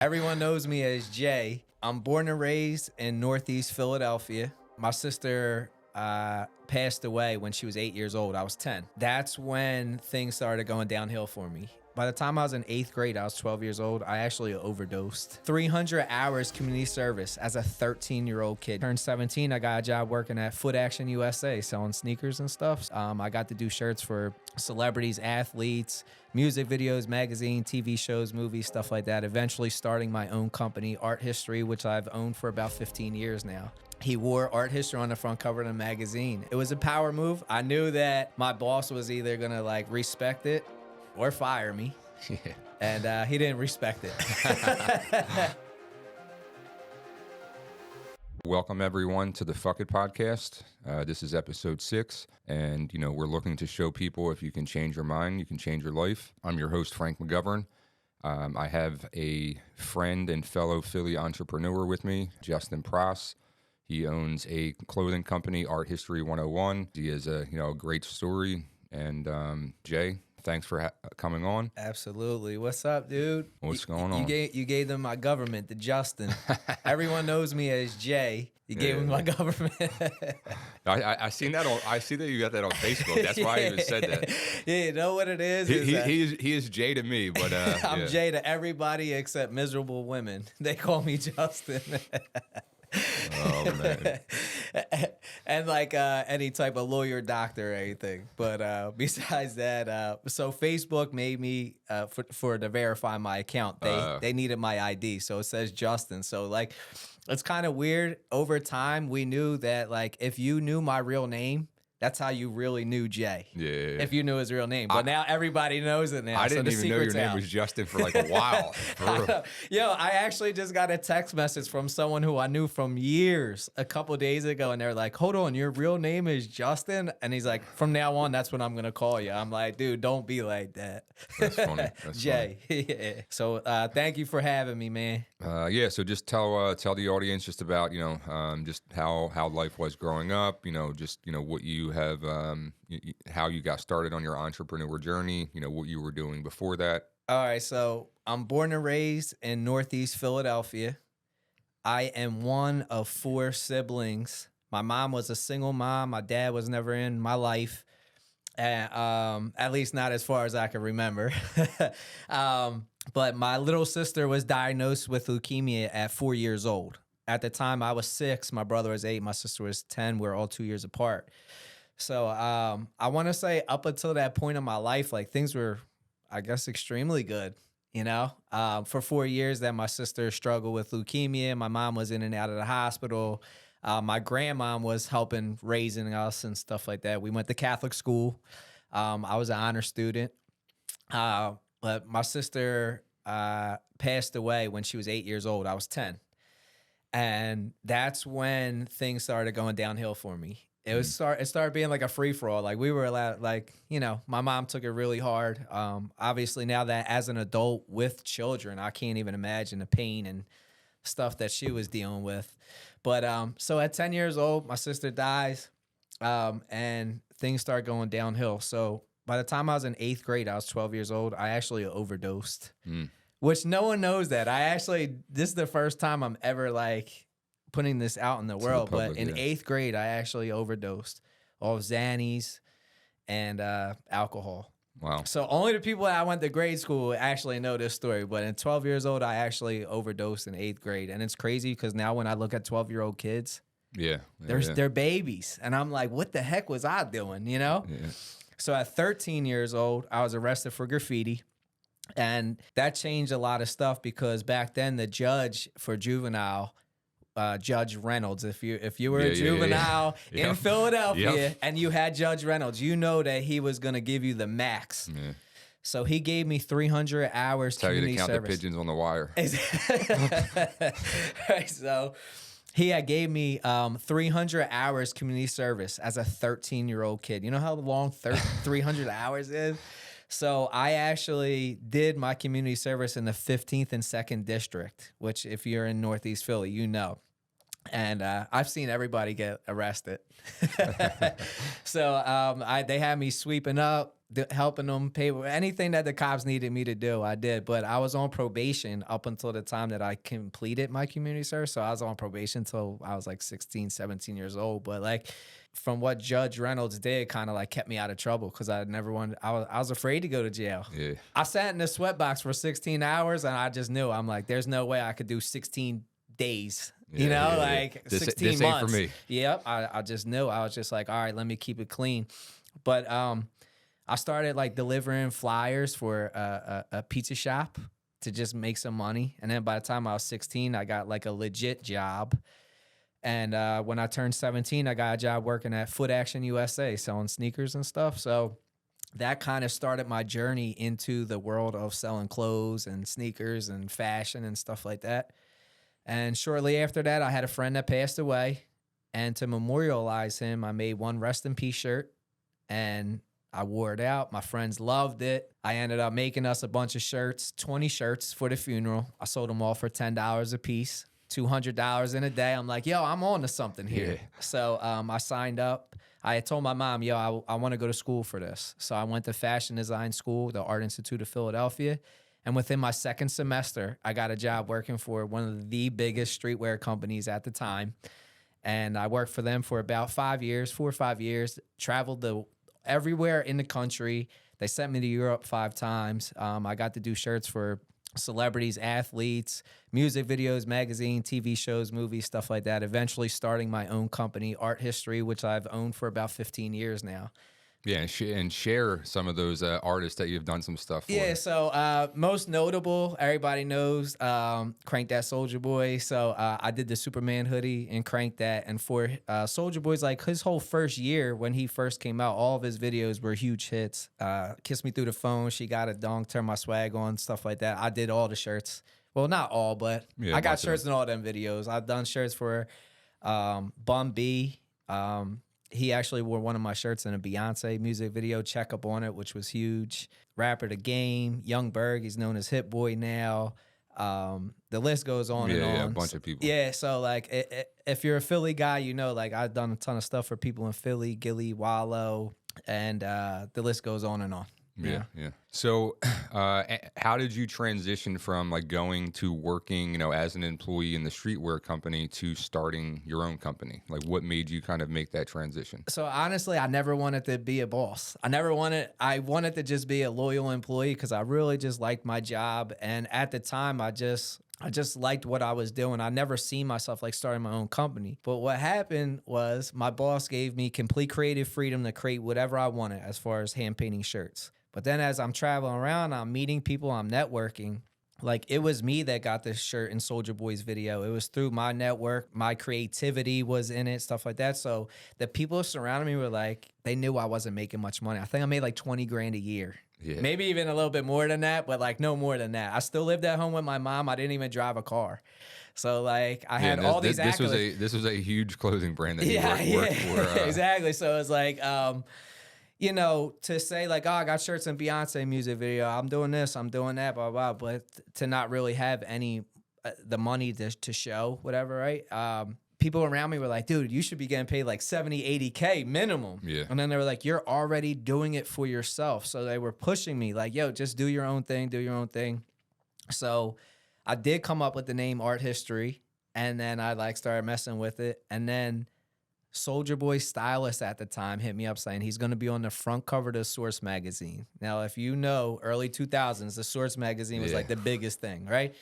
Everyone knows me as Jay. I'm born and raised in Northeast Philadelphia. My sister passed away when she was 8 years old. I was 10. That's when things started going downhill for me. By the time I was in 8th grade, I was 12 years old. I actually overdosed. 300 hours community service as a 13-year-old kid. Turned 17, I got a job working at Foot Action USA, selling sneakers and stuff. I got to do shirts for celebrities, athletes, music videos, magazine, TV shows, movies, stuff like that. Eventually starting my own company, Art History, which I've owned for about 15 years now. He wore Art History on the front cover of the magazine. It was a power move. I knew that my boss was either gonna respect it or fire me. Yeah. And he didn't respect it. Welcome everyone to the Phuckit Podcast. This is episode 6, and we're looking to show people if you can change your mind, you can change your life. I'm your host, Frank McGovern. I have a friend and fellow Philly entrepreneur with me, Justin Pross. He owns a clothing company, Art History 101. He has a great story. And Jay, thanks for coming on. Absolutely. What's up, dude? What's going on? You gave them my government, the Justin. Everyone knows me as Jay. You gave him my government. I seen that I see that you got that on Facebook. That's why I even said that. Yeah, you know what it is? He is Jay to me, but I'm Jay to everybody except miserable women. They call me Justin. Oh man. And any type of lawyer, doctor, or anything. But besides that, so Facebook made me for to verify my account. They needed my ID, so it says Justin. So it's kind of weird. Over time, we knew that if you knew my real name, that's how you really knew Jay. Yeah. If you knew his real name. But now everybody knows it now. I didn't even know your name was Justin for a while. I actually just got a text message from someone who I knew from years a couple days ago. And they're like, hold on, your real name is Justin? And he's like, from now on, that's what I'm going to call you. I'm like, dude, don't be like that. That's funny. That's Jay. Yeah. So thank you for having me, man. So just tell the audience just about, just how life was growing up, what you have, how you got started on your entrepreneur journey, what you were doing before that. All right, so I'm born and raised in Northeast Philadelphia. I am one of 4 siblings. My mom was a single mom. My dad was never in my life, at least not as far as I can remember. But my little sister was diagnosed with leukemia at 4 years old. At the time, I was 6. My brother was 8. My sister was 10. We're all 2 years apart. So I want to say up until that point in my life, things were, I guess, extremely good, For 4 years that my sister struggled with leukemia. My mom was in and out of the hospital. My grandmom was helping raising us and stuff like that. We went to Catholic school. I was an honor student. But my sister passed away when she was 8 years old. I was 10. And that's when things started going downhill for me. It started being like a free for all. We were allowed, my mom took it really hard. Obviously now that as an adult with children, I can't even imagine the pain and stuff that she was dealing with. But so at 10 years old, my sister dies, and things start going downhill. So by the time I was in 8th grade, I was 12 years old. I actually overdosed, which no one knows that. This is the first time I'm ever putting this out in the world, public, but in 8th grade, I actually overdosed off Xannies and alcohol. Wow. So only the people that I went to grade school actually know this story, but in 12 years old, I actually overdosed in 8th grade. And it's crazy because now when I look at 12-year-old kids, they're babies. And I'm like, what the heck was I doing, Yeah. So at 13 years old, I was arrested for graffiti. And that changed a lot of stuff because back then the judge for juvenile, Judge Reynolds. If you were a juvenile in Philadelphia and you had Judge Reynolds, you know that he was going to give you the max. Yeah. So he gave me 300 hours community service. Tell you to count the pigeons on the wire. Right, so he gave me 300 hours community service as a 13-year-old kid. You know how long 300 hours is? So I actually did my community service in the 15th and 2nd District, which if you're in Northeast Philly, you know. And I've seen everybody get arrested. So they had me sweeping up. helping them pay anything that the cops needed me to do. I did, but I was on probation up until the time that I completed my community service. So I was on probation until I was like 16, 17 years old. But like from what Judge Reynolds did, kind of like kept me out of trouble because I never wanted. I was afraid to go to jail. Yeah. I sat in the sweatbox for 16 hours, and I just knew I'm like, there's no way I could do 16 days. Like 16 this months. ain't for me. Yep. I just knew. I was just like, all right, let me keep it clean. But I started like delivering flyers for a pizza shop to just make some money. And then by the time I was 16, I got like a legit job. And when I turned 17, I got a job working at Foot Action USA, selling sneakers and stuff. So that kind of started my journey into the world of selling clothes and sneakers and fashion and stuff like that. And shortly after that, I had a friend that passed away. And to memorialize him, I made one rest in peace shirt. And I wore it out. My friends loved it. I ended up making us a bunch of shirts, 20 shirts for the funeral. I sold them all for $10 a piece, $200 in a day. I'm like, yo, I'm on to something here. Yeah. So I signed up. I had told my mom, yo, I want to go to school for this. So I went to fashion design school, the Art Institute of Philadelphia. And within my second semester, I got a job working for one of the biggest streetwear companies at the time. And I worked for them for about 4 or 5 years, traveled everywhere in the country. They sent me to Europe 5 times. I got to do shirts for celebrities, athletes, music videos, magazine, TV shows, movies, stuff like that. Eventually starting my own company, Art History, which I've owned for about 15 years now. Yeah, and share some of those artists that you've done some stuff for. Yeah, so most notable, everybody knows Crank That Soulja Boy. So I did the Superman hoodie and Crank That. And for Soulja Boy's, like his whole first year when he first came out, all of his videos were huge hits. Kiss Me Through the Phone, She Got a Dong, Turn My Swag On, stuff like that. I did all the shirts. Well, not all, but yeah, I got shirts in all them videos. I've done shirts for Bun B. He actually wore one of my shirts in a Beyonce music video, Check Up On It, which was huge. Rapper The Game, Young Berg, he's known as Hit Boy now. The list goes on and on. Yeah, a bunch of people. Yeah, so like if you're a Philly guy, you know, like I've done a ton of stuff for people in Philly, Gilly, Wallow, and the list goes on and on. Yeah. So how did you transition from like going to working, you know, as an employee in the streetwear company to starting your own company? Like what made you kind of make that transition? So honestly, I never wanted to be a boss. I wanted to just be a loyal employee because I really just liked my job. And at the time, I just liked what I was doing. I never seen myself like starting my own company. But what happened was my boss gave me complete creative freedom to create whatever I wanted as far as hand painting shirts. But then as I'm traveling around, I'm meeting people, I'm networking. Like it was me that got this shirt in Soulja Boy's video. It was through my network. My creativity was in it, stuff like that. So the people surrounding me were like, they knew I wasn't making much money. I think I made like 20 grand a year. Yeah. Maybe even a little bit more than that, but like no more than that. I still lived at home with my mom. I didn't even drive a car. So like I had all these accolades. This was a huge clothing brand that you worked for. Exactly. So it's like, you know, to say like, oh, I got shirts in Beyonce music video. I'm doing this, I'm doing that, blah, blah, but to not really have any, the money to show, whatever, right? People around me were like, dude, you should be getting paid like 70, 80K minimum. Yeah. And then they were like, you're already doing it for yourself. So they were pushing me like, yo, just do your own thing, do your own thing. So I did come up with the name Art History, and then I like started messing with it. And then Soulja Boy's stylist at the time hit me up saying he's going to be on the front cover of the Source magazine. Now, if you know, early 2000s, the Source magazine was like the biggest thing, right?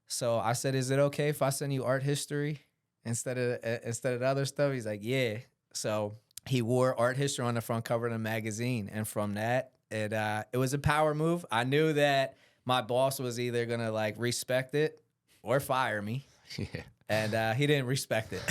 So I said, is it okay if I send you Art History instead of the other stuff? He's like, yeah. So he wore Art History on the front cover of the magazine. And from that, it was a power move. I knew that my boss was either going to like respect it or fire me. Yeah. And he didn't respect it.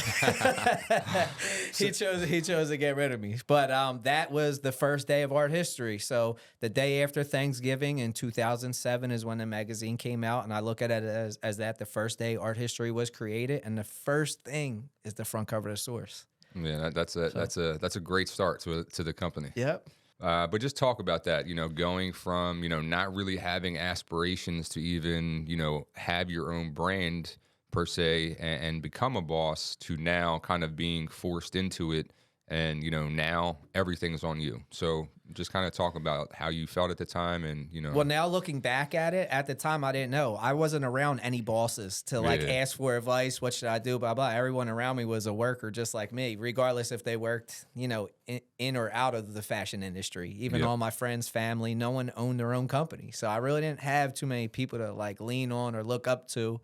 He chose to get rid of me. But that was the first day of Art History. So the day after Thanksgiving in 2007 is when the magazine came out, and I look at it as that the first day Art History was created, and the first thing is the front cover of the Source. Yeah, that's a great start to the company. Yep. But just talk about that, you know, going from, you know, not really having aspirations to even, you know, have your own brand per se and become a boss to now kind of being forced into it And, now everything's on you. So just kind of talk about how you felt at the time and, Well, now looking back at it, at the time I didn't know. I wasn't around any bosses to like Yeah. ask for advice. What should I do? Blah, blah. Everyone around me was a worker just like me, regardless if they worked, in or out of the fashion industry. Even Yep. all my friends, family, no one owned their own company. So I really didn't have too many people to like lean on or look up to.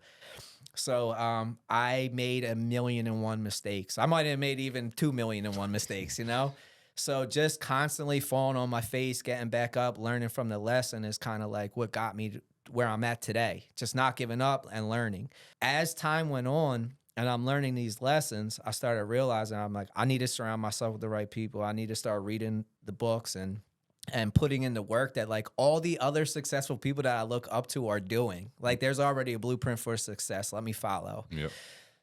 So I made 1,000,001 mistakes. I might have made even 2,000,001 mistakes, So just constantly falling on my face, getting back up, learning from the lesson is kind of like what got me to where I'm at today. Just not giving up and learning. As time went on and I'm learning these lessons, I started realizing I'm like, I need to surround myself with the right people. I need to start reading the books and putting in the work that like all the other successful people that I look up to are doing. Like there's already a blueprint for success. Let me follow. Yep.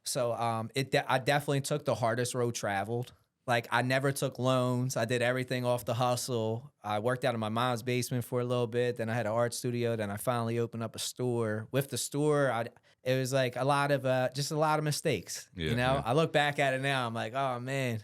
So I definitely took the hardest road traveled. Like I never took loans. I did everything off the hustle. I worked out in my mom's basement for a little bit. Then I had an art studio. Then I finally opened up a store. With the store, it was like a lot of mistakes. Yeah. I look back at it now. I'm like, oh man.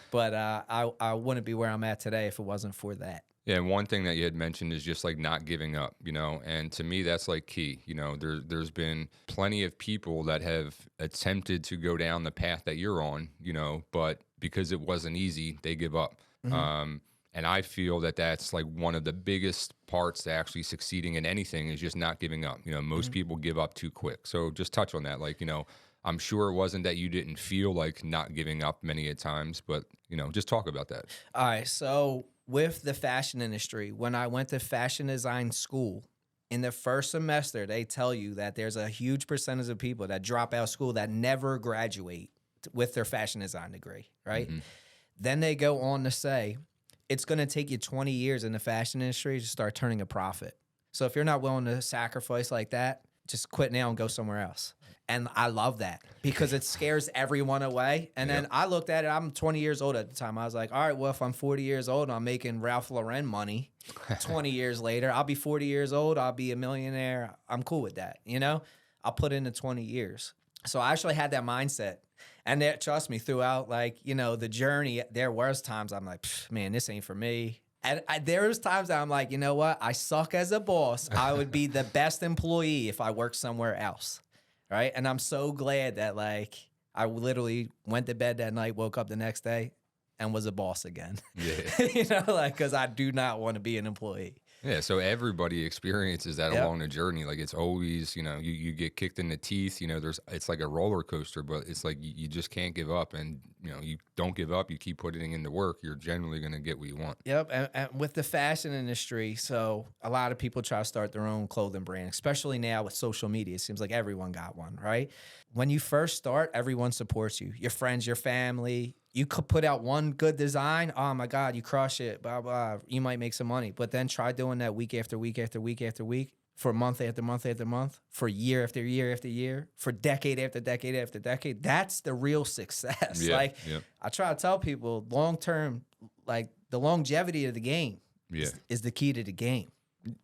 But I wouldn't be where I'm at today if it wasn't for that. Yeah, and one thing that you had mentioned is just like not giving up, and to me that's like key. There's been plenty of people that have attempted to go down the path that you're on, but because it wasn't easy, they give up. Mm-hmm. And I feel that that's like one of the biggest parts to actually succeeding in anything is just not giving up. Most people give up too quick. So just touch on that. Like, I'm sure it wasn't that you didn't feel like not giving up many a times, but, just talk about that. All right. So with the fashion industry, when I went to fashion design school, in the first semester, they tell you that there's a huge percentage of people that drop out of school that never graduate with their fashion design degree, right? Mm-hmm. Then they go on to say, it's going to take you 20 years in the fashion industry to start turning a profit. So if you're not willing to sacrifice like that, just quit now and go somewhere else. And I love that because it scares everyone away. And then I looked at it. I'm 20 years old at the time. I was like, all right, well, if I'm 40 years old, I'm making Ralph Lauren money. 20 years later, I'll be 40 years old. I'll be a millionaire. I'm cool with that. I'll put in the 20 years. So I actually had that mindset. And trust me, throughout the journey, there was times I'm like, man, this ain't for me. And there was times that I'm like, you know what? I suck as a boss. I would be the best employee if I worked somewhere else. Right. And I'm so glad that I literally went to bed that night, woke up the next day and was a boss again. Yeah. Because I do not want to be an employee. Yeah, so everybody experiences that along the journey. Like it's always, you get kicked in the teeth. It's like a roller coaster, but it's like you just can't give up. And you don't give up. You keep putting in the work. You're generally going to get what you want. Yep, and with the fashion industry, so a lot of people try to start their own clothing brand, especially now with social media. It seems like everyone got one, right? When you first start, everyone supports you. Your friends, your family. You could put out one good design. Oh my God, you crush it, blah, blah. You might make some money. But then try doing that week after week after week after week, for month after month after month, for year after year after year, for decade after decade after decade. That's the real success. Yeah, I try to tell people long term, the longevity of the game is the key to the game.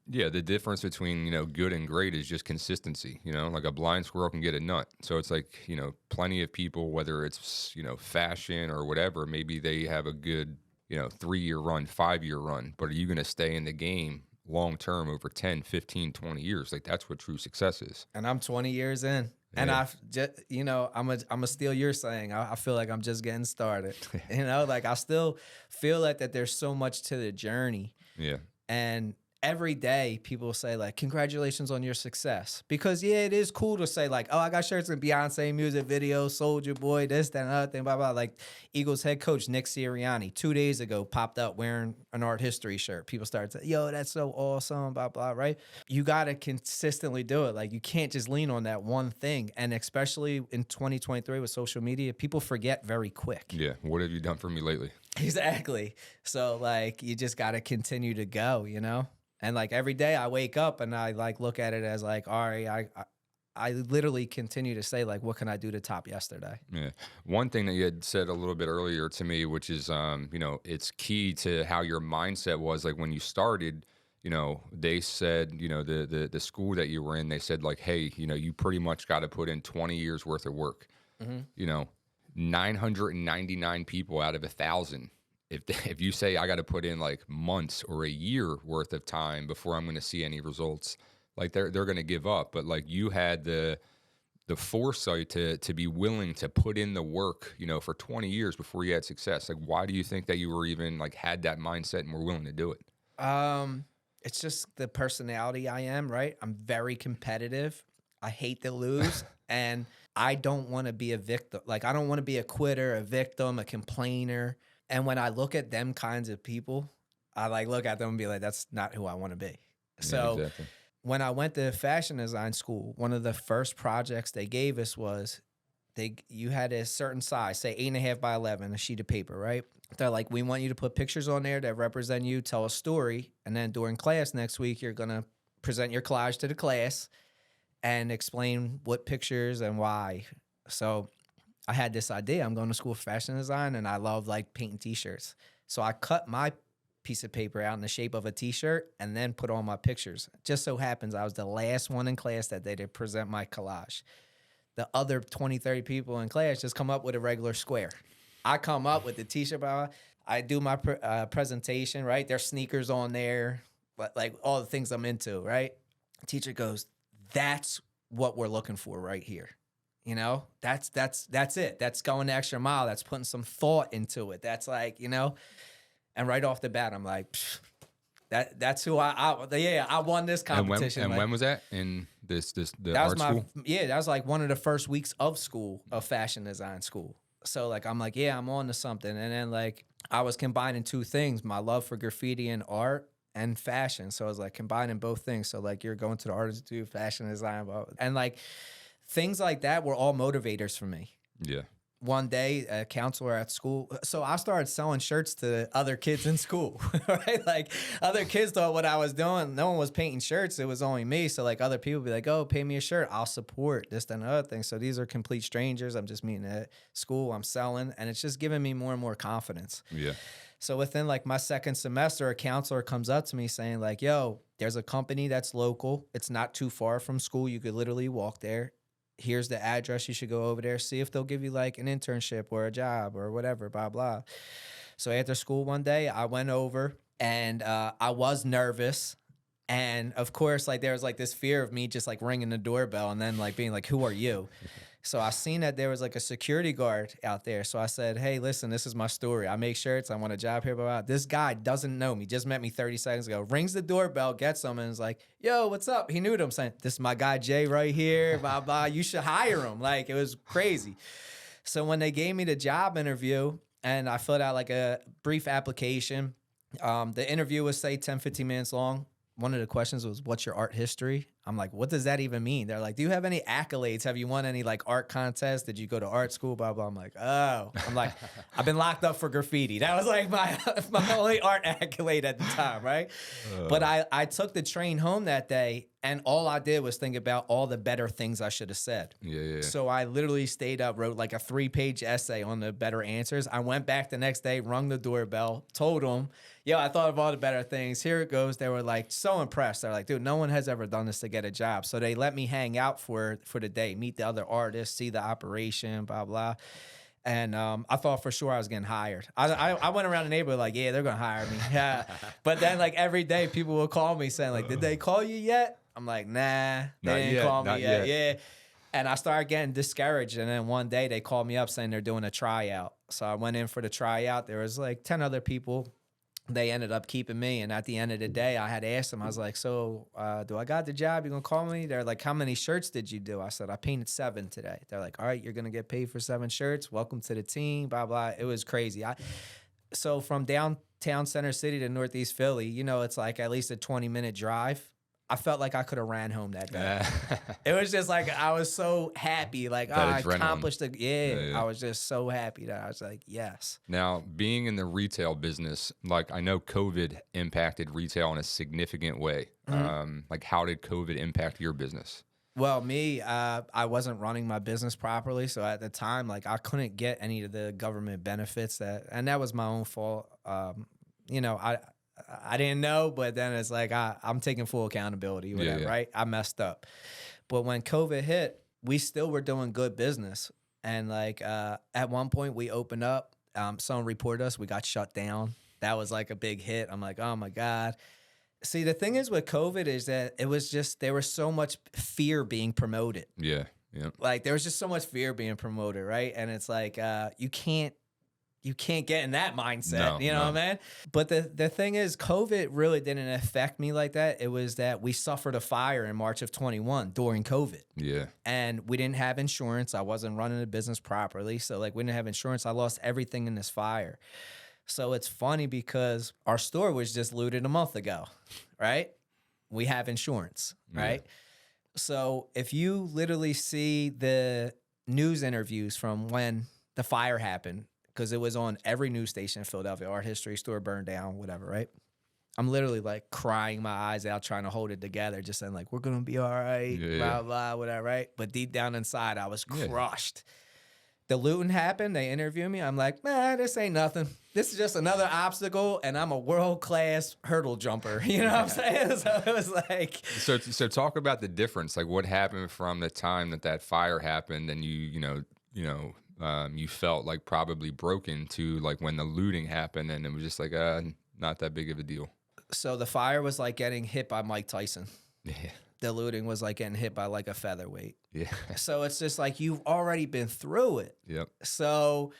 Yeah, the difference between, good and great is just consistency. Like a blind squirrel can get a nut. So it's like, plenty of people, whether it's, fashion or whatever, maybe they have a good, 3-year run, 5-year run. But are you going to stay in the game long term over 10, 15, 20 years? Like that's what true success is. And I'm 20 years in. And I've just, I'm a steal your saying. I feel like I'm just getting started. I still feel like that there's so much to the journey. Yeah. And every day people say congratulations on your success, because it is cool to say oh, I got shirts in Beyonce music videos, Soulja Boy, this, that, and other thing, blah, blah. Eagles head coach Nick Sirianni 2 days ago popped up wearing an art history shirt. People started saying, yo, that's so awesome, blah, blah, right? You got to consistently do it. You can't just lean on that one thing. And especially in 2023 with social media, people forget very quick. Yeah. What have you done for me lately? Exactly. So you just got to continue to go, And every day I wake up and I look at it as all right, I literally continue to say what can I do to top yesterday? Yeah. One thing that you had said a little bit earlier to me, which is, it's key to how your mindset was when you started. They said, the school that you were in, they said hey, you pretty much got to put in 20 years worth of work. Mm-hmm. 999 people out of 1,000. If you say I got to put in like months or a year worth of time before I'm going to see any results, like they're going to give up. But like you had the foresight to be willing to put in the work, for 20 years before you had success. Like, why do you think that you were even like had that mindset and were willing to do it? It's just the personality I am, right? I'm very competitive. I hate to lose, and I don't want to be a victim. Like, I don't want to be a quitter, a victim, a complainer. And when I look at them kinds of people, I like look at them and be like, that's not who I want to be. So exactly. When I went to fashion design school, one of the first projects they gave us was you had a certain size, say 8.5 by 11, a sheet of paper, right? They're like, we want you to put pictures on there that represent you, tell a story, and then during class next week, you're going to present your collage to the class and explain what pictures and why. So I had this idea. I'm going to school for fashion design, and I love like painting T-shirts. So I cut my piece of paper out in the shape of a T-shirt and then put on my pictures. It just so happens I was the last one in class that day to present my collage. The other 20, 30 people in class just come up with a regular square. I come up with the T-shirt. I do my presentation, right? There's sneakers on there, but like all the things I'm into, right? The teacher goes, that's what we're looking for right here. That's it. That's going the extra mile. That's putting some thought into it. That's like, and right off the bat, I'm like, that's who I won this competition. And when was that in the art school? Yeah, that was like one of the first weeks of school, of fashion design school. So like, I'm like, yeah, I'm on to something. And then like, I was combining two things, my love for graffiti and art and fashion. So I was like combining both things. So like, you're going to the art institute, fashion design, and like things like that were all motivators for me. Yeah. One day, a counselor at school, so I started selling shirts to other kids in school, right? Like, other kids thought what I was doing, no one was painting shirts, it was only me. So, like, other people be like, oh, pay me a shirt, I'll support this, and other thing. So, these are complete strangers. I'm just meeting at school, I'm selling, and it's just giving me more and more confidence. Yeah. So, within, like, my second semester, a counselor comes up to me saying, like, yo, there's a company that's local. It's not too far from school. You could literally walk there. Here's the address. You should go over there, see if they'll give you like an internship or a job or whatever, blah, blah. So after school one day, I went over and I was nervous. And of course, like there was like this fear of me just like ringing the doorbell and then like being like, who are you? So I seen that there was like a security guard out there. So I said, hey, listen, this is my story. I make shirts. I want a job here. Blah, blah. This guy doesn't know me. Just met me 30 seconds ago. Rings the doorbell, gets him, and is like, yo, what's up? He knew them. Saying, this is my guy Jay right here. Blah, blah. You should hire him. Like, it was crazy. So when they gave me the job interview and I filled out like a brief application, the interview was, say, 10, 15 minutes long. One of the questions was, what's your art history? I'm like, what does that even mean? They're like, do you have any accolades? Have you won any like art contests? Did you go to art school? Blah, blah. I'm like, oh. I'm like, I've been locked up for graffiti. That was like my only art accolade at the time, right? But I took the train home that day, and all I did was think about all the better things I should have said. Yeah. So I literally stayed up, wrote like a 3-page essay on the better answers. I went back the next day, rung the doorbell, told them, yo, I thought of all the better things. Here it goes. They were like so impressed. They're like, dude, no one has ever done this to get a job. So they let me hang out for the day, meet the other artists, see the operation, blah, blah. And I thought for sure I was getting hired. I went around the neighborhood like, yeah, they're going to hire me. Yeah. But then like every day people will call me saying like, did they call you yet? I'm like, nah, they didn't call me yet. Yeah. And I started getting discouraged. And then one day they called me up saying they're doing a tryout. So I went in for the tryout. There was like 10 other people. They ended up keeping me. And at the end of the day, I had asked them, I was like, so do I got the job? You going to call me? They're like, how many shirts did you do? I said, I painted 7 today. They're like, all right, you're going to get paid for 7 shirts. Welcome to the team, blah, blah. It was crazy. So from downtown Center City to Northeast Philly, it's like at least a 20-minute drive. I felt like I could have ran home that day. It was just like, I was so happy. Like, I accomplished it. Yeah, I was just so happy that I was like, yes. Now, being in the retail business, like I know COVID impacted retail in a significant way. Mm-hmm. Like how did COVID impact your business? Well, me, I wasn't running my business properly. So at the time, like I couldn't get any of the government benefits and that was my own fault. I didn't know, but then it's like I'm taking full accountability with that, right? I messed up. But when COVID hit, we still were doing good business. And like at one point we opened up, someone reported us, we got shut down. That was like a big hit. I'm like, oh my God. See, the thing is with COVID is that it was just, there was so much fear being promoted. Yeah. Yeah. Like there was just so much fear being promoted, right? And it's like you can't get in that mindset, you know what I mean? But the thing is, COVID really didn't affect me like that. It was that we suffered a fire in March of 21 during COVID. Yeah. And we didn't have insurance. I wasn't running the business properly. So like we didn't have insurance. I lost everything in this fire. So it's funny because our store was just looted a month ago, right? We have insurance, right? Yeah. So if you literally see the news interviews from when the fire happened, because it was on every news station in Philadelphia, art history, store burned down, whatever, right? I'm literally like crying my eyes out, trying to hold it together, just saying like, we're going to be all right, blah, blah, whatever, right? But deep down inside, I was crushed. The looting happened. They interviewed me. I'm like, nah, this ain't nothing. This is just another obstacle, and I'm a world-class hurdle jumper. You know what I'm saying? So it was like... So talk about the difference. Like, what happened from the time that fire happened and you felt like probably broken to like when the looting happened, and it was just like, not that big of a deal. So the fire was like getting hit by Mike Tyson. Yeah. The looting was like getting hit by like a featherweight. Yeah. So it's just like you've already been through it. Yep. So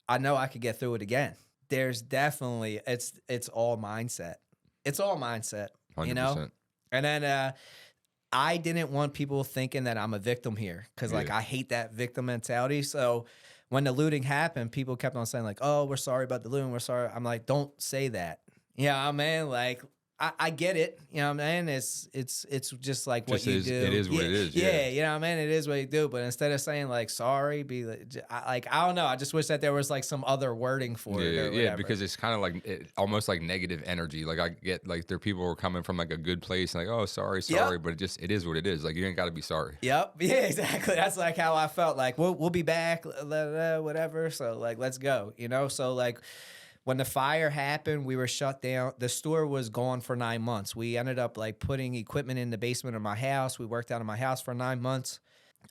I know I could get through it again. There's definitely it's all mindset. It's all mindset. 100%. You know? And then I didn't want people thinking that I'm a victim here because like I hate that victim mentality. So when the looting happened, people kept on saying like, "Oh, we're sorry about the looting. We're sorry." I'm like, "Don't say that." Yeah, man. Like. I get it, you know what I mean? It's just like what you do. It is what it is. Yeah, you know what I mean? It is what you do. But instead of saying like sorry, be like I don't know. I just wish that there was like some other wording for it. Or yeah, because it's kind of like almost like negative energy. Like I get like there are people who are coming from like a good place and like, oh, sorry, but it is what it is. Like you ain't got to be sorry. Yep. Yeah, exactly. That's like how I felt. Like we'll be back, whatever. So like let's go. You know. So like. When the fire happened, we were shut down. The store was gone for 9 months. We ended up like putting equipment in the basement of my house. We worked out of my house for 9 months.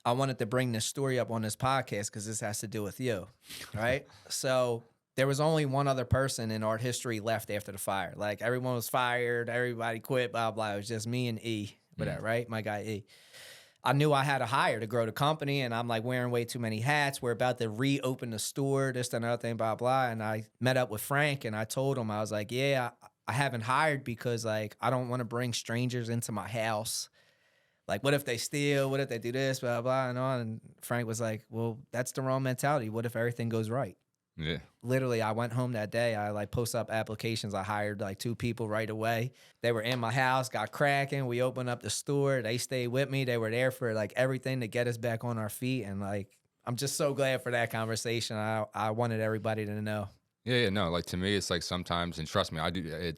I wanted to bring this story up on this podcast because this has to do with you, right? So there was only one other person in art history left after the fire. Like everyone was fired, everybody quit, blah, blah. It was just me and E, whatever, right? My guy E. I knew I had to hire to grow the company, and I'm like wearing way too many hats. We're about to reopen the store, this, and another thing, blah, blah. And I met up with Frank, and I told him, I was like, yeah, I haven't hired because, like, I don't want to bring strangers into my house. Like, what if they steal? What if they do this, blah, blah, and on? And Frank was like, well, that's the wrong mentality. What if everything goes right? Yeah. Literally, I went home that day. I like posted up applications. I hired like 2 people right away. They were in my house, got cracking. We opened up the store. They stayed with me. They were there for like everything to get us back on our feet. And like, I'm just so glad for that conversation. I wanted everybody to know. Yeah, no. Like to me, it's like sometimes, and trust me, I do.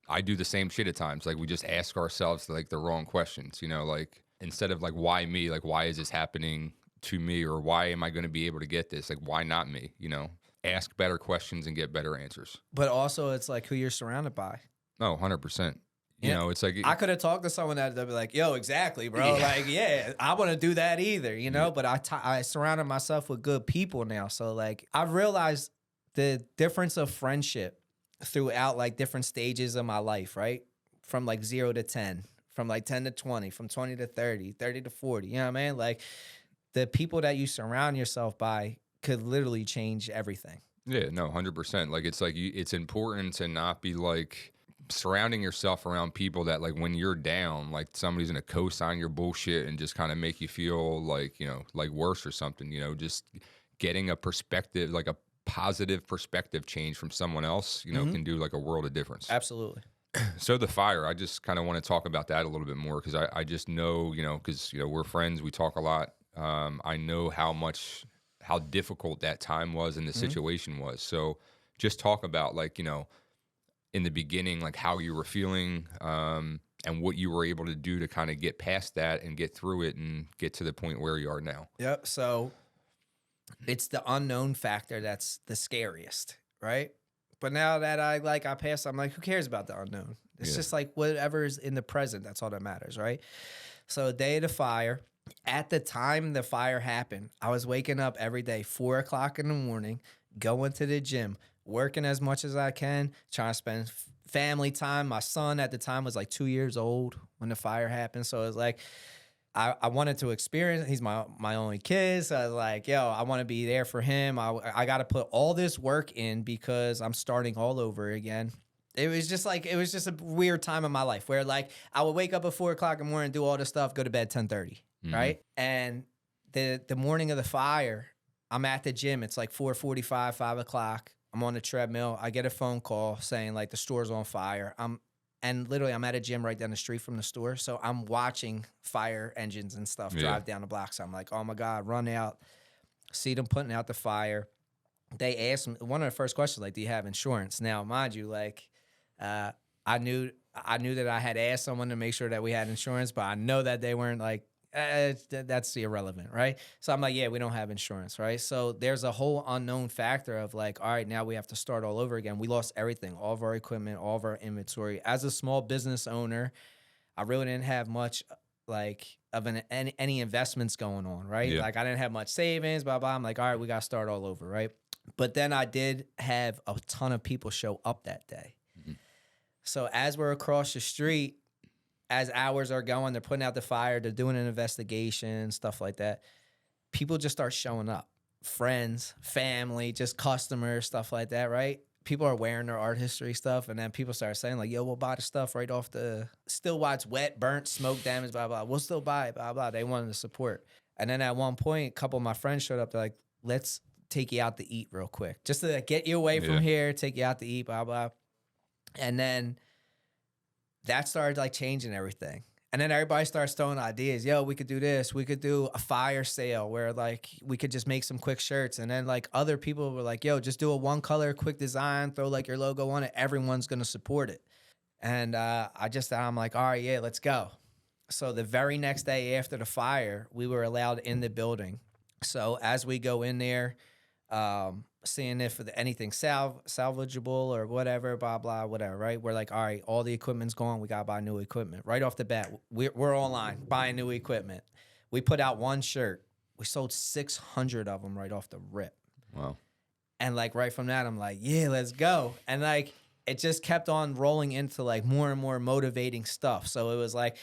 I do the same shit at times. Like we just ask ourselves like the wrong questions. You know, like instead of like why me, like why is this happening to me, or why am I going to be able to get this? Like, why not me? You know, ask better questions and get better answers. But also, it's like who you're surrounded by. Oh, 100%. You know, it's like I could have talked to someone that'd be like, "Yo, exactly, bro. Yeah. Like, yeah, I want to do that either." You know, but I surrounded myself with good people now, so like I've realized the difference of friendship throughout like different stages of my life, right? From like 0 to 10, from like 10 to 20, from 20 to 30, 30 to 40. You know what I mean? Like. The people that you surround yourself by could literally change everything. Yeah, no, 100%. Like it's important to not be like surrounding yourself around people that like when you're down, like somebody's gonna co-sign your bullshit and just kind of make you feel like, you know, like worse or something. You know, just getting a perspective, like a positive perspective change from someone else, you know, can do like a world of difference. Absolutely. So the fire, I just kind of want to talk about that a little bit more because I just know, you know, because you know we're friends, we talk a lot. I know how difficult that time was and the situation was. So just talk about like, you know, in the beginning, like how you were feeling, and what you were able to do to kind of get past that and get through it and get to the point where you are now. Yep. So it's the unknown factor that's the scariest, right? But now that I passed, I'm like, who cares about the unknown? It's just like whatever's in the present. That's all that matters, right? So day of the fire, At the time the fire happened, I was waking up every day, 4 o'clock in the morning, going to the gym, working as much as I can, trying to spend family time. My son at the time was like 2 years old when the fire happened. So it was like, I wanted to experience. He's my only kid. So I was like, yo, I want to be there for him. I got to put all this work in because I'm starting all over again. It was just a weird time in my life where like I would wake up at 4 o'clock in the morning, do all this stuff, go to bed 10:30, right? And the morning of the fire, I'm at the gym. It's like 4:45, 5 o'clock. I'm on the treadmill. I get a phone call saying like the store's on fire. And literally, I'm at a gym right down the street from the store. So I'm watching fire engines and stuff drive down the block. So I'm like, oh my God, run out, see them putting out the fire. They asked me, one of the first questions, like, do you have insurance? Now, mind you, like, I knew that I had asked someone to make sure that we had insurance, but I know that they weren't like, that's irrelevant, right? So I'm like, yeah, we don't have insurance, right? So there's a whole unknown factor of like, all right, now we have to start all over again. We lost everything, all of our equipment, all of our inventory. As a small business owner, I really didn't have much like of any investments going on, right? Yeah. Like I didn't have much savings, blah, blah. I'm like, all right, we got to start all over, right? But then I did have a ton of people show up that day. So as we're across the street, as hours are going, they're putting out the fire, they're doing an investigation, stuff like that. People just start showing up. Friends, family, just customers, stuff like that, right? People are wearing their art history stuff, and then people start saying like, yo, we'll buy the stuff right off still while it's wet, burnt, smoke damage, blah, blah. We'll still buy it, blah, blah. They wanted to support. And then at one point, a couple of my friends showed up. They're like, let's take you out to eat real quick. Just to get you away from here, take you out to eat, blah, blah. And then that started like changing everything. And then everybody starts throwing ideas. Yo, we could do this. We could do a fire sale where like we could just make some quick shirts. And then like other people were like, yo, just do a one color, quick design, throw like your logo on it. Everyone's going to support it. And I'm like, all right, yeah, let's go. So the very next day after the fire, we were allowed in the building. So as we go in there, seeing if anything salvageable or whatever, blah, blah, whatever, right? We're like, all right, all the equipment's gone. We got to buy new equipment. Right off the bat, we're online buying new equipment. We put out one shirt. We sold 600 of them right off the rip. Wow. And like right from that, I'm like, yeah, let's go. And like it just kept on rolling into like more and more motivating stuff. So it was like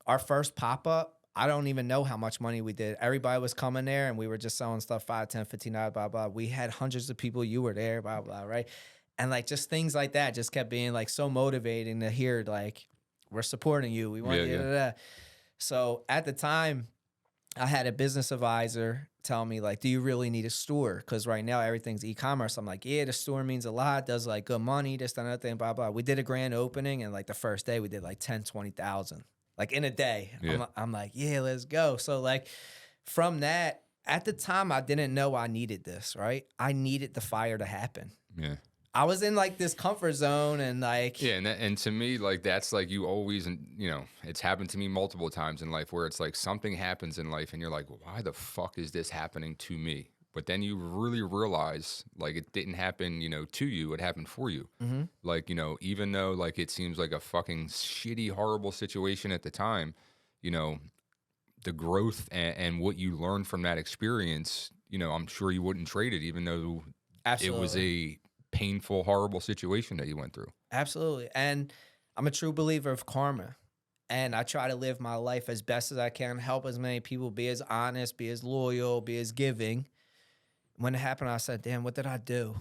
our first pop-up, I don't even know how much money we did. Everybody was coming there and we were just selling stuff, $5, $10, $15, blah, blah. We had hundreds of people. You were there, blah, blah, right? And like just things like that just kept being like so motivating to hear like, we're supporting you. We want you. Da. So at the time, I had a business advisor tell me like, do you really need a store? Because right now everything's e-commerce. I'm like, yeah, the store means a lot. Does like good money, this, that, and that thing, blah, blah. We did a grand opening and like the first day we did like 10, 20,000. Like in a day. Yeah. I'm like, yeah, let's go. So like from that, at the time, I didn't know I needed this, right? I needed the fire to happen. Yeah. I was in like this comfort zone and like. Yeah. And to me, like that's like you always, you know, it's happened to me multiple times in life where it's like something happens in life and you're like, why the fuck is this happening to me? But then you really realize like it didn't happen, you know, to you. It happened for you. Mm-hmm. Like, you know, even though like it seems like a fucking shitty, horrible situation at the time, you know, the growth and what you learned from that experience, you know, I'm sure you wouldn't trade it, even though Absolutely. It was a painful, horrible situation that you went through. Absolutely. And I'm a true believer of karma. And I try to live my life as best as I can, help as many people, be as honest, be as loyal, be as giving. When it happened, I said, damn, what did I do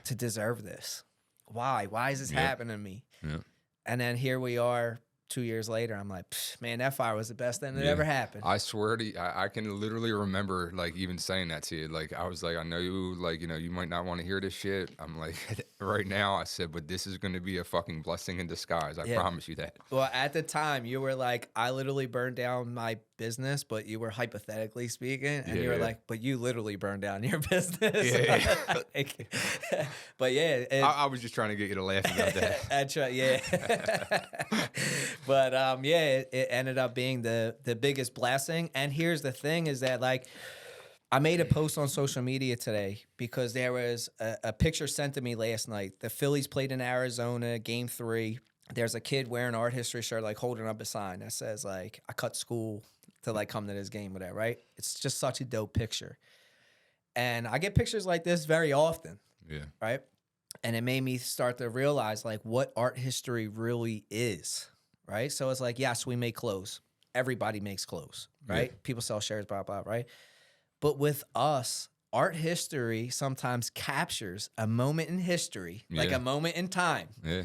to deserve this? Why? Why is this happening to me? Yeah. And then here we are 2 years later. I'm like, man, that fire was the best thing that ever happened. I swear to you, I can literally remember like even saying that to you. Like I was like, I know you, like, you know, you might not want to hear this shit. I'm like, right now, I said, but this is going to be a fucking blessing in disguise. I promise you that. Well, at the time, you were like, I literally burned down my business, but you were hypothetically speaking, and you were like, but you literally burned down your business. Yeah. But yeah, I was just trying to get you to laugh about that. That's right, yeah. But it ended up being the biggest blessing. And here's the thing: is that like I made a post on social media today because there was a picture sent to me last night. The Phillies played in Arizona, Game 3. There's a kid wearing an art history shirt, like holding up a sign that says like, I cut school to like come to this game with that, right? It's just such a dope picture. And I get pictures like this very often. Yeah. Right. And it made me start to realize like what art history really is. Right. So it's like, yes, we make clothes. Everybody makes clothes. Right. Yeah. People sell shirts, blah, blah, right. But with us, art history sometimes captures a moment in history, like a moment in time. Yeah.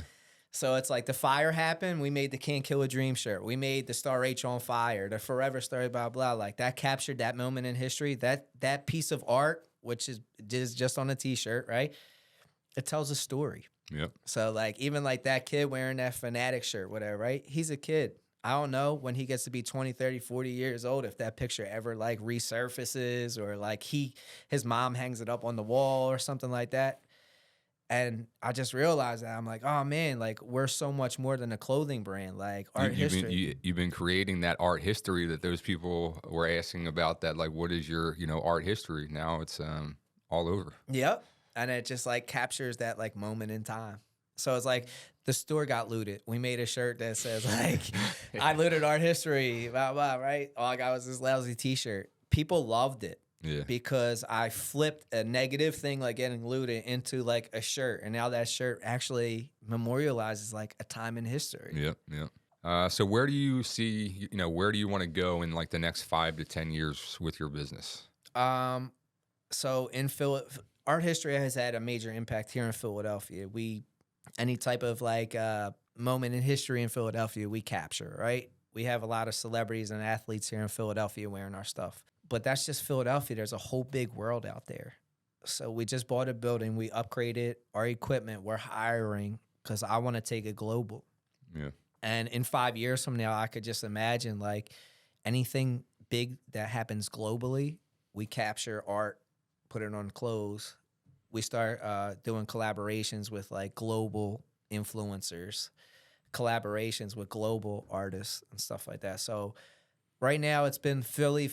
So it's like the fire happened. We made the Can't Kill a Dream shirt. We made the Star H on fire, the Forever Story, blah, blah. Like that captured that moment in history. That piece of art, which is just on a t-shirt, right? It tells a story. Yep. So like even like that kid wearing that Fanatic shirt, whatever, right? He's a kid. I don't know when he gets to be 20, 30, 40 years old if that picture ever like resurfaces or like his mom hangs it up on the wall or something like that. And I just realized that I'm like, oh man, like we're so much more than a clothing brand, like art history. You've been creating that art history that those people were asking about. That like, what is your art history? Now it's all over. Yep, and it just like captures that like moment in time. So it's like the store got looted. We made a shirt that says like, I looted art history, blah blah. Right, all I got was this lousy T-shirt. People loved it. Yeah. Because I flipped a negative thing like getting looted into like a shirt. And now that shirt actually memorializes like a time in history. Yep, yep. So where do you see, where do you want to go in like the next 5 to 10 years with your business? So in art history has had a major impact here in Philadelphia. Any type of like moment in history in Philadelphia, we capture, right? We have a lot of celebrities and athletes here in Philadelphia wearing our stuff. But that's just Philadelphia. There's a whole big world out there. So we just bought a building. We upgraded our equipment. We're hiring because I want to take it global. Yeah. And in 5 years from now, I could just imagine like anything big that happens globally, we capture art, put it on clothes. We start doing collaborations with like global influencers, collaborations with global artists and stuff like that. So right now, it's been Philly,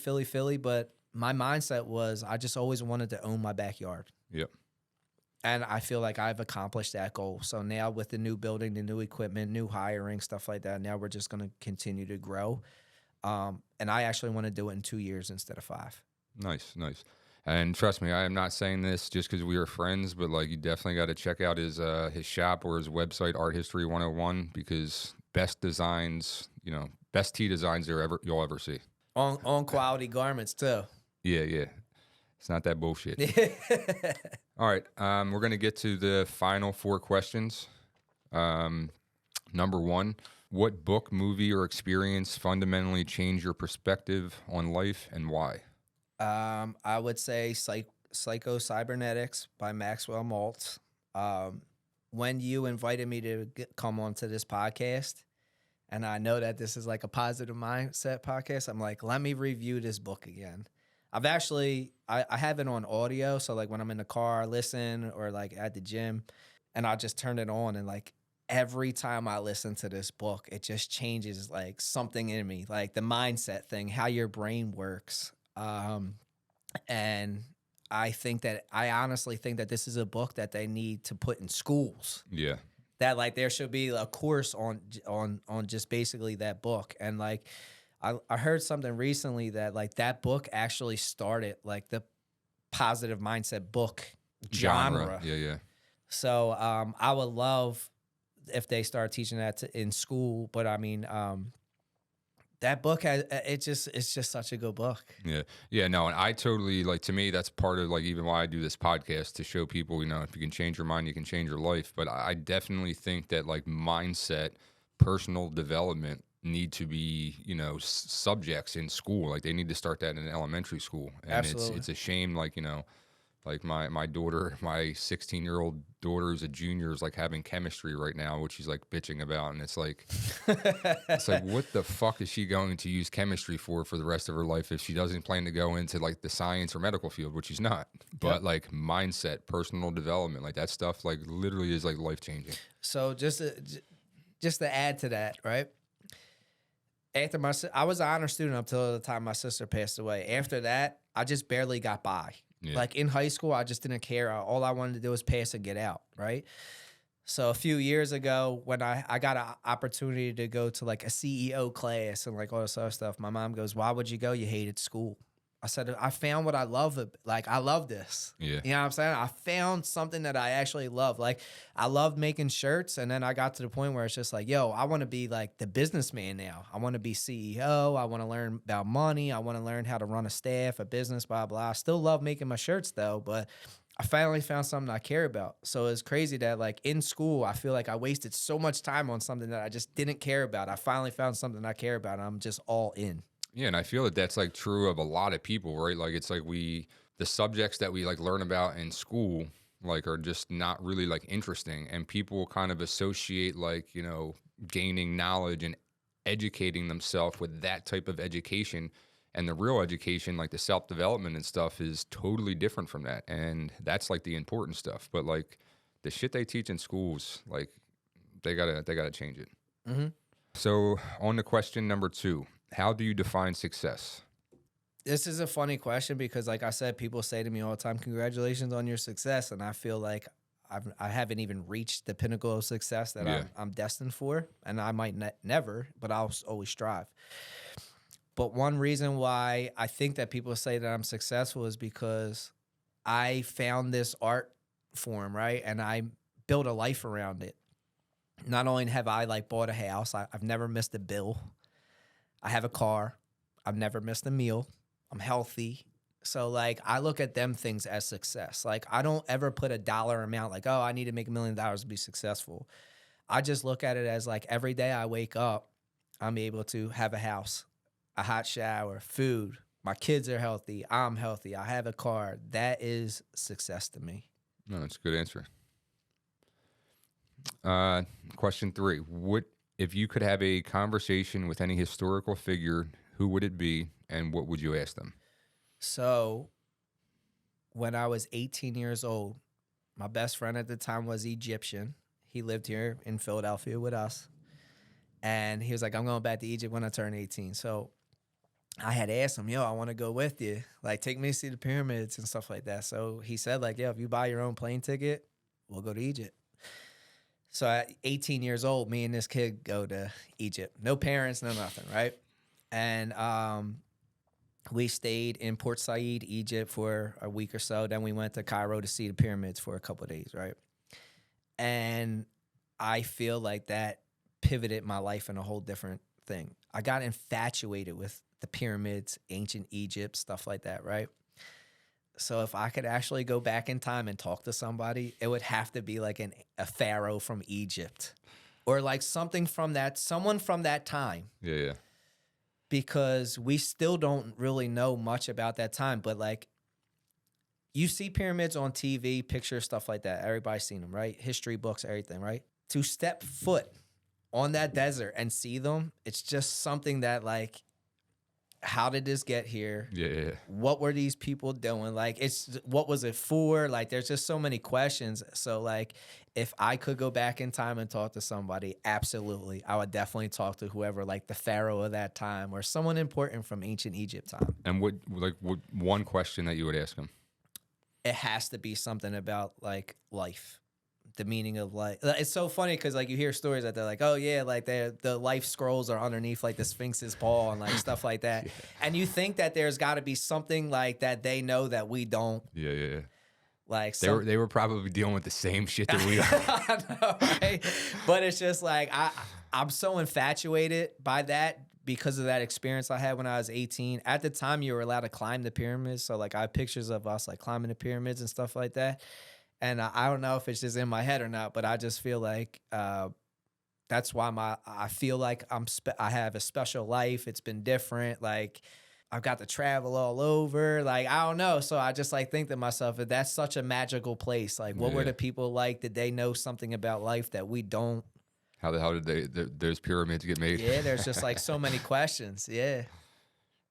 but my mindset was I just always wanted to own my backyard. Yep. And I feel like I've accomplished that goal. So now with the new building, the new equipment, new hiring, stuff like that, now we're just going to continue to grow. And I actually want to do it in 2 years instead of 5. Nice. And trust me, I am not saying this just because we are friends, but like you definitely got to check out his shop or his website, Art History 101, because best designs, best tee designs you'll ever see. On quality garments too. Yeah. It's not that bullshit. All right. We're going to get to the final 4 questions. Number 1, what book, movie, or experience fundamentally changed your perspective on life and why? I would say Psycho Cybernetics by Maxwell Maltz. When you invited me to come on to this podcast, and I know that this is like a positive mindset podcast, I'm like, let me review this book again. I've actually, I have it on audio. So like when I'm in the car, I listen, or like at the gym, and I'll just turn it on. And like every time I listen to this book, it just changes like something in me, like the mindset thing, how your brain works. And I honestly think that this is a book that they need to put in schools. Yeah. That like there should be a course on just basically that book. And like I heard something recently that like that book actually started like the positive mindset book genre. Yeah. So I would love if they start teaching that in school. But I mean, that book it's just such a good book. Yeah. No, and I totally to me that's part of like even why I do this podcast, to show people, if you can change your mind, you can change your life. But I definitely think that like mindset, personal development need to be subjects in school. Like they need to start that in elementary school. And Absolutely. It's a shame like my daughter, my 16-year-old daughter is a junior, is like having chemistry right now, which she's like bitching about. And it's like, what the fuck is she going to use chemistry for the rest of her life if she doesn't plan to go into like the science or medical field, which she's not. But like mindset, personal development, like that stuff, like literally is like life changing. So just to add to that, right? After I was an honor student up till the time my sister passed away. After that, I just barely got by. Yeah. Like in high school, I just didn't care. All I wanted to do was pass and get out, right? So a few years ago, when I got an opportunity to go to like a CEO class and like all this other stuff, my mom goes, "Why would you go? You hated school." I said, "I found what I love. Like I love this. Yeah. You know what I'm saying? I found something that I actually love. Like I loved making shirts, and then I got to the point where it's just like, yo, I want to be like the businessman now. I want to be CEO. I want to learn about money. I want to learn how to run a staff, a business, blah blah. I still love making my shirts though, but I finally found something I care about. So it's crazy that like in school, I feel like I wasted so much time on something that I just didn't care about. I finally found something I care about, and I'm just all in." Yeah, and I feel that that's like true of a lot of people, right? Like it's like the subjects that we like learn about in school like are just not really like interesting, and people kind of associate like, gaining knowledge and educating themselves with that type of education. And the real education, like the self-development and stuff, is totally different from that. And that's like the important stuff. But like the shit they teach in schools, like they gotta change it. Mm-hmm. So on to question number 2. How do you define success? This is a funny question because, like I said, people say to me all the time, "Congratulations on your success," and I feel like I haven't even reached the pinnacle of success that Yeah. I'm destined for, and I might never, but I'll always strive. But one reason why I think that people say that I'm successful is because I found this art form, right, and I built a life around it. Not only have I like bought a house, I've never missed a bill. I have a car. I've never missed a meal. I'm healthy. So like I look at them things as success. Like I don't ever put a dollar amount like, oh, I need to make $1 million to be successful. I just look at it as like every day I wake up, I'm able to have a house, a hot shower, food. My kids are healthy. I'm healthy. I have a car. That is success to me. No, that's a good answer. Question 3. If you could have a conversation with any historical figure, who would it be and what would you ask them? So when I was 18 years old, my best friend at the time was Egyptian. He lived here in Philadelphia with us. And he was like, "I'm going back to Egypt when I turn 18. So I had asked him, "Yo, I want to go with you. Like, take me to see the pyramids and stuff like that." So he said, like, "Yo, if you buy your own plane ticket, we'll go to Egypt." So at 18 years old, me and this kid go to Egypt. No parents, no nothing, right? And we stayed in Port Said, Egypt for a week or so. Then we went to Cairo to see the pyramids for a couple of days, right? And I feel like that pivoted my life in a whole different thing. I got infatuated with the pyramids, ancient Egypt, stuff like that, right? So if I could actually go back in time and talk to somebody, it would have to be like a pharaoh from Egypt or like someone from that time. Yeah. Because we still don't really know much about that time. But like you see pyramids on TV, pictures, stuff like that. Everybody's seen them, right? History books, everything, right? To step foot on that desert and see them, it's just something that like, how did this get here? Yeah. What were these people doing? Like, what was it for? Like, there's just so many questions. So, like, if I could go back in time and talk to somebody, absolutely, I would definitely talk to whoever, like the pharaoh of that time or someone important from ancient Egypt time. And what one question that you would ask them? It has to be something about like life. The meaning of life. It's so funny because like you hear stories that they're like, oh yeah, like the life scrolls are underneath like the Sphinx's paw and like stuff like that. Yeah. And you think that there's got to be something like that they know that we don't. Yeah. Like they were probably dealing with the same shit that we are. I know, right? But it's just like I'm so infatuated by that because of that experience I had when I was 18. At the time, you were allowed to climb the pyramids, so like I have pictures of us like climbing the pyramids and stuff like that. And I don't know if it's just in my head or not, but I just feel like that's why I feel like I have a special life. It's been different. Like I've got to travel all over. Like I don't know. So I just like think to myself, that that's such a magical place. Like what were the people like? Did they know something about life that we don't? How the hell did those pyramids get made? Yeah, there's just like so many questions. Yeah.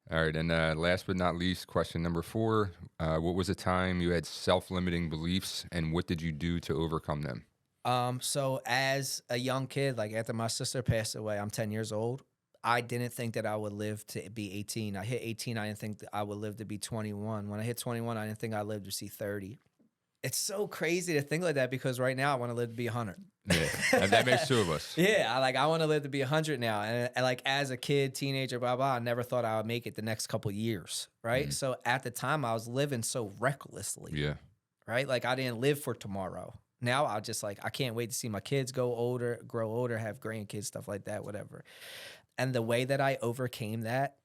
All right, and last but not least, question number 4. What was a time you had self-limiting beliefs, and what did you do to overcome them? So as a young kid, like after my sister passed away, I'm 10 years old. I didn't think that I would live to be 18. I hit 18, I didn't think that I would live to be 21. When I hit 21, I didn't think I'd live to see 30. It's so crazy to think like that because right now I want to live to be 100. Yeah, and that makes two of us. Yeah, I want to live to be 100 now. And like as a kid, teenager, blah, blah, I never thought I would make it the next couple years, right? So at the time, I was living so recklessly, Yeah, right? Like I didn't live for tomorrow. Now I just like, I can't wait to see my kids grow older, have grandkids, stuff like that, whatever. And the way that I overcame that,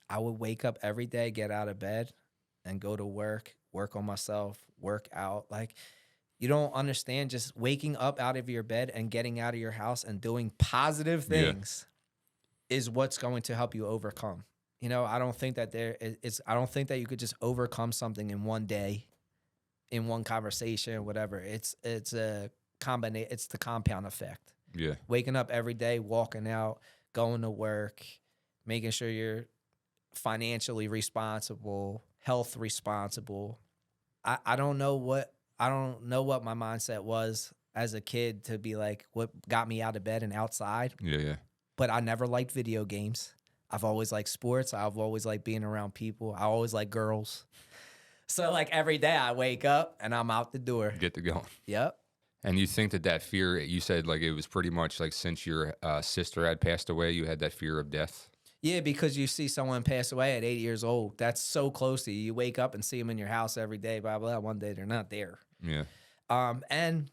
I would wake up every day, get out of bed and go to work on myself, work out. Like, you don't understand just waking up out of your bed and getting out of your house and doing positive things is what's going to help you overcome. You know, I don't think that I don't think that you could just overcome something in one day, in one conversation, whatever. It's a it's the compound effect. yeah, Waking up every day, walking out, going to work, making sure you're financially responsible, health responsible. I don't know what my mindset was as a kid to be like what got me out of bed and outside, yeah. but I never liked video games. I've always liked sports. I've always liked being around people. I always liked girls. So like every day I wake up and I'm out the door. Get to going. Yep. And you think that fear, you said like it was pretty much like since your sister had passed away, you had that fear of death? Yeah, because you see someone pass away at 8 years old. That's so close to you. You wake up and see them in your house every day, blah, blah, blah. One day they're not there. Yeah. And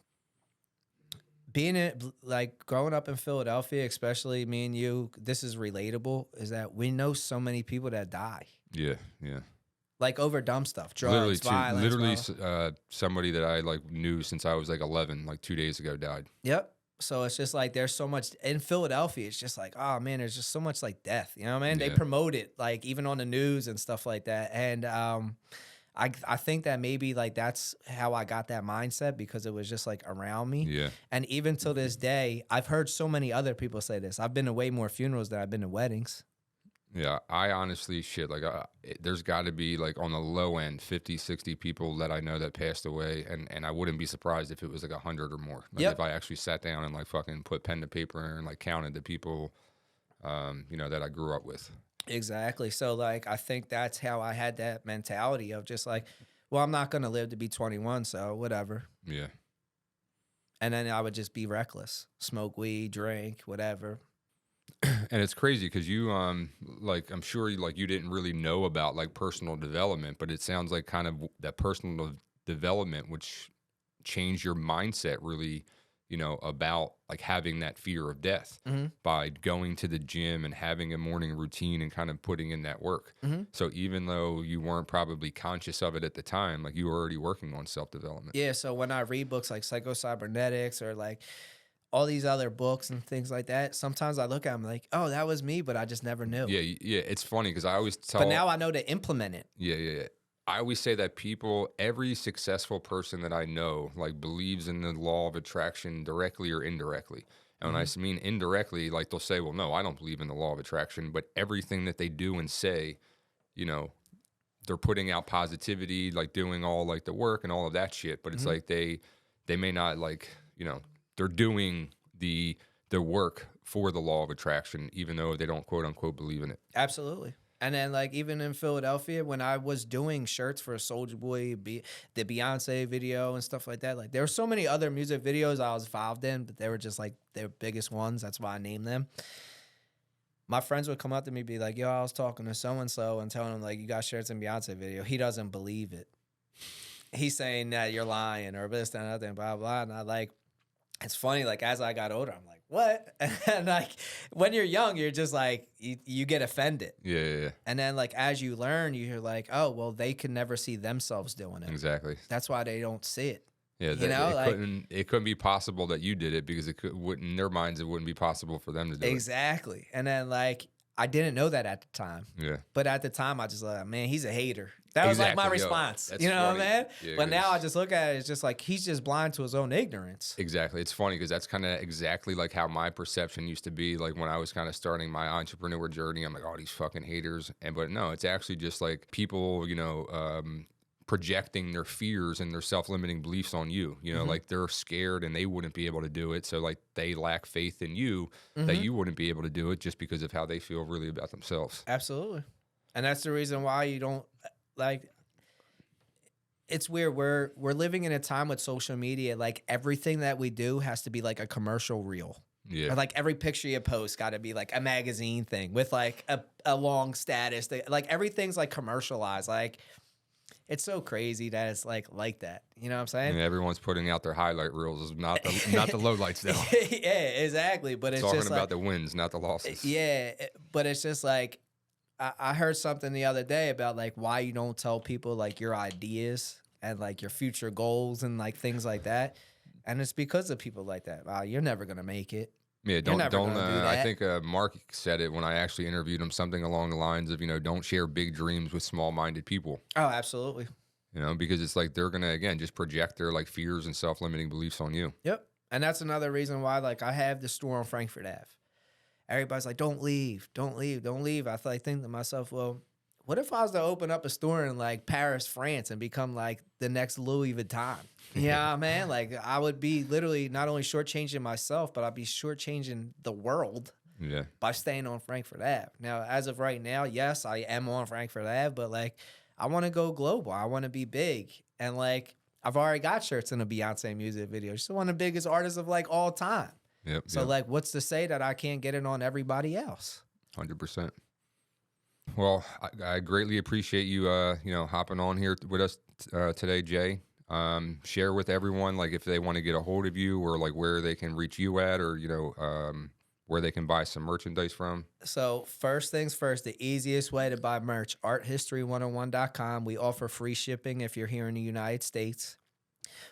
like growing up in Philadelphia, especially me and you, this is relatable, is that we know so many people that die. Yeah, yeah. Like over dumb stuff, drugs, violence. Literally, somebody that I like knew since I was like 11, like 2 days ago, died. Yep. So it's just like there's so much in Philadelphia. It's just like, oh man, there's just so much like death. You know what I mean? They promote it like even on the news and stuff like that. And I think that maybe like that's how I got that mindset because it was just like around me. Yeah. And even till this day, I've heard so many other people say this. I've been to way more funerals than I've been to weddings. Yeah, I honestly there's got to be like on the low end 50, 60 people that I know that passed away, and I wouldn't be surprised if it was like 100 or more. Like if I actually sat down and like fucking put pen to paper and like counted the people, that I grew up with. Exactly. So like I think that's how I had that mentality of just like, well, I'm not gonna live to be 21, so whatever. Yeah. And then I would just be reckless, smoke weed, drink, whatever. And it's crazy because you, like, I'm sure you didn't really know about like personal development, but it sounds like kind of that personal development, which changed your mindset really, about like having that fear of death by going to the gym and having a morning routine and kind of putting in that work. So even though you weren't probably conscious of it at the time, like you were already working on self-development. Yeah. So when I read books like Psycho-Cybernetics or like all these other books and things like that, sometimes I look at them like, oh, that was me, but I just never knew. Yeah, yeah. It's funny because I always tell. But now I know to implement it. Yeah. I always say that every successful person that I know, like believes in the law of attraction directly or indirectly. And when I mean indirectly, like they'll say, well, no, I don't believe in the law of attraction, but everything that they do and say, they're putting out positivity, like doing all like the work and all of that shit. But it's like they may not like, they're doing the work for the law of attraction, even though they don't quote unquote believe in it. Absolutely. And then like even in Philadelphia, when I was doing shirts for Soulja Boy, the Beyonce video and stuff like that, like there were so many other music videos I was involved in, but they were just like their biggest ones. That's why I named them. My friends would come up to me and be like, yo, I was talking to so-and-so and telling him like, you got shirts in Beyonce video. He doesn't believe it. He's saying that you're lying or this, that, and other, blah, blah. And I like, it's funny, like, as I got older, I'm like, what? And, like, when you're young, you're just, like, you get offended. Yeah. And then, like, as you learn, you're like, oh, well, they can never see themselves doing it. Exactly. That's why they don't see it. Yeah, it couldn't be possible that you did it because in their minds, it wouldn't be possible for them to do it. Exactly. And then, like, I didn't know that at the time. Yeah. But at the time, I just like, man, he's a hater. That was like my response. You know what I mean? Yeah, but now I just look at it, it's just like he's just blind to his own ignorance. Exactly. It's funny because that's kind of exactly like how my perception used to be. Like when I was kind of starting my entrepreneur journey, I'm like, oh, these fucking haters. But no, it's actually just like people, projecting their fears and their self-limiting beliefs on you. Like they're scared and they wouldn't be able to do it. So like they lack faith in you that you wouldn't be able to do it just because of how they feel really about themselves. Absolutely. And that's the reason why you don't like it's weird. We're living in a time with social media. Like everything that we do has to be like a commercial reel. Yeah. Or like every picture you post got to be like a magazine thing with like a long status. Like everything's like commercialized. Like it's so crazy that it's like that. You know what I'm saying? And everyone's putting out their highlight reels, not the lowlights though. Yeah, exactly. But it's Talking just about like, the wins, not the losses. yeah, but it's just like I heard something the other day about like why you don't tell people like your ideas and like your future goals and like things like that. And it's because of people like that. Wow, you're never gonna make it. Yeah, You're never don't. gonna do I that. think Mark said it when I actually interviewed him, something along the lines of, don't share big dreams with small-minded people. Oh, absolutely. Because it's like they're gonna again just project their like fears and self-limiting beliefs on you. Yep. And that's another reason why like I have the store on Frankfurt Ave. Everybody's like, don't leave, don't leave, don't leave. I think to myself, well, what if I was to open up a store in like Paris, France, and become like the next Louis Vuitton? Yeah, man. Like I would be literally not only shortchanging myself, but I'd be shortchanging the world Yeah. by staying on Frankfurt Ave. Now, as of right now, yes, I am on Frankfurt Ave, but like I want to go global. I want to be big. And like I've already got shirts in a Beyonce music video. She's one of the biggest artists of like all time. Yep. So like what's to say that I can't get it on everybody else? 100%. Well, I greatly appreciate you, hopping on here with us today, Jay. Share with everyone, like, if they want to get a hold of you or, like, where they can reach you at or, where they can buy some merchandise from. So first things first, the easiest way to buy merch, arthistory101.com. We offer free shipping if you're here in the United States.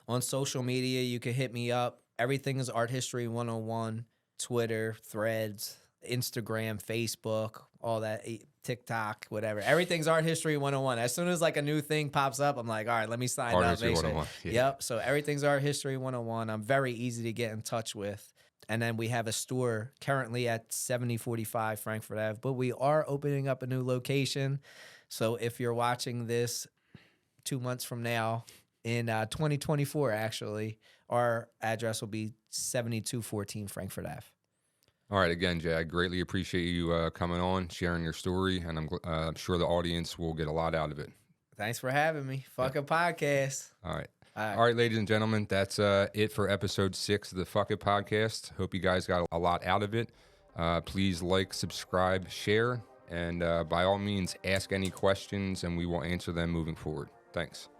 On social media, you can hit me up. Everything is Art History 101, Twitter, Threads, Instagram, Facebook, all that, TikTok, whatever. Everything's Art History 101. As soon as like a new thing pops up, I'm like, all right, let me sign Art up. History 101. Yeah. Yep. So everything's Art History 101. I'm very easy to get in touch with. And then we have a store currently at 7045 Frankfurt Ave, but we are opening up a new location. So if you're watching this 2 months from now in 2024, actually, our address will be 7214 Frankfurt Ave. All right. Again, Jay, I greatly appreciate you coming on, sharing your story, and I'm sure the audience will get a lot out of it. Thanks for having me. Phuckit Podcast. All right. All right, ladies and gentlemen, that's it for episode 6 of the Phuckit Podcast. Hope you guys got a lot out of it. Please like, subscribe, share, and by all means, ask any questions, and we will answer them moving forward. Thanks.